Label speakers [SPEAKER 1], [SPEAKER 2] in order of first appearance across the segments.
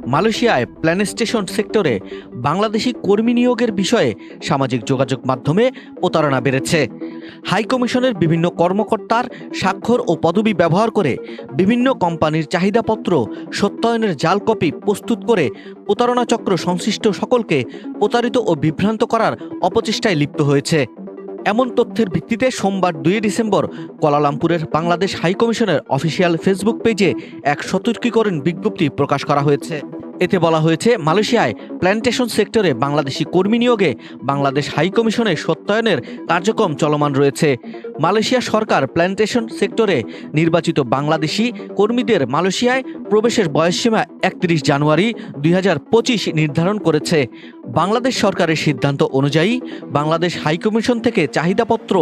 [SPEAKER 1] মালয়েশিয়ায় প্ল্যানেস্টেশন সেক্টরে বাংলাদেশি কর্মী নিয়োগের বিষয়ে সামাজিক যোগাযোগ মাধ্যমে প্রতারণা বেড়েছে। হাইকমিশনের বিভিন্ন কর্মকর্তার স্বাক্ষর ও পদবি ব্যবহার করে বিভিন্ন কোম্পানির চাহিদাপত্র সত্যায়নের জাল কপি প্রস্তুত করে প্রতারণা চক্র সংশ্লিষ্ট সকলকে প্রতারিত ও বিভ্রান্ত করার অপচেষ্টায় লিপ্ত হয়েছে। এমন তথ্যের ভিত্তিতে সোমবার 2 ডিসেম্বর কুয়ালালামপুরের বাংলাদেশ হাইকমিশনের অফিসিয়াল ফেসবুক পেজে এক সতর্কীকরণ বিজ্ঞপ্তি প্রকাশ করা হয়েছে। এতে বলা হয়েছে, মালয়েশিয়ায় প্ল্যান্টেশন সেক্টরে বাংলাদেশি কর্মী নিয়োগে বাংলাদেশ হাইকমিশনের সত্যায়নের কার্যক্রম চলমান রয়েছে। মালয়েশিয়া সরকার প্ল্যান্টেশন সেক্টরে নির্বাচিত বাংলাদেশি কর্মীদের মালয়েশিয়ায় প্রবেশের বয়সসীমা 31 জানুয়ারি 2025 নির্ধারণ করেছে। বাংলাদেশ সরকারের সিদ্ধান্ত অনুযায়ী বাংলাদেশ হাইকমিশন থেকে চাহিদাপত্র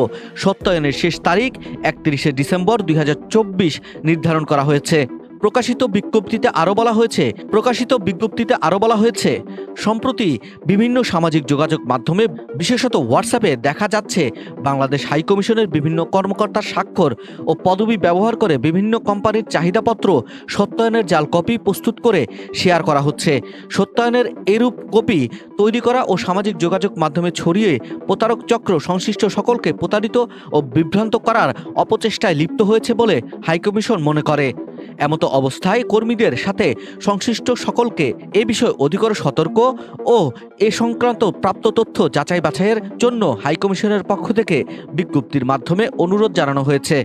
[SPEAKER 1] সত্যায়নের শেষ তারিখ 31 ডিসেম্বর 2024 নির্ধারণ করা হয়েছে। প্রকাশিত বিজ্ঞপ্তিতে আরও বলা হয়েছে, সম্প্রতি বিভিন্ন সামাজিক যোগাযোগ মাধ্যমে বিশেষত হোয়াটসঅ্যাপে দেখা যাচ্ছে বাংলাদেশ হাইকমিশনের বিভিন্ন কর্মকর্তার স্বাক্ষর ও পদবি ব্যবহার করে বিভিন্ন কোম্পানির চাহিদাপত্র সত্যায়নের জাল কপি প্রস্তুত করে শেয়ার করা হচ্ছে। সত্যায়নের এরূপ কপি তৈরি করা ও সামাজিক যোগাযোগ মাধ্যমে ছড়িয়ে প্রতারক চক্র সংশ্লিষ্ট সকলকে প্রতারিত ও বিভ্রান্ত করার অপচেষ্টায় লিপ্ত হয়েছে বলে হাইকমিশন মনে করে। এমতো অবস্থায় কর্মীদের সাথে সংশ্লিষ্ট সকলকে এ বিষয়ে অধিকতর সতর্ক ও এ সংক্রান্ত প্রাপ্ত তথ্য যাচাই বাছাইয়ের জন্য হাইকমিশনের পক্ষ থেকে বিজ্ঞপ্তির মাধ্যমে অনুরোধ জানানো হয়েছে।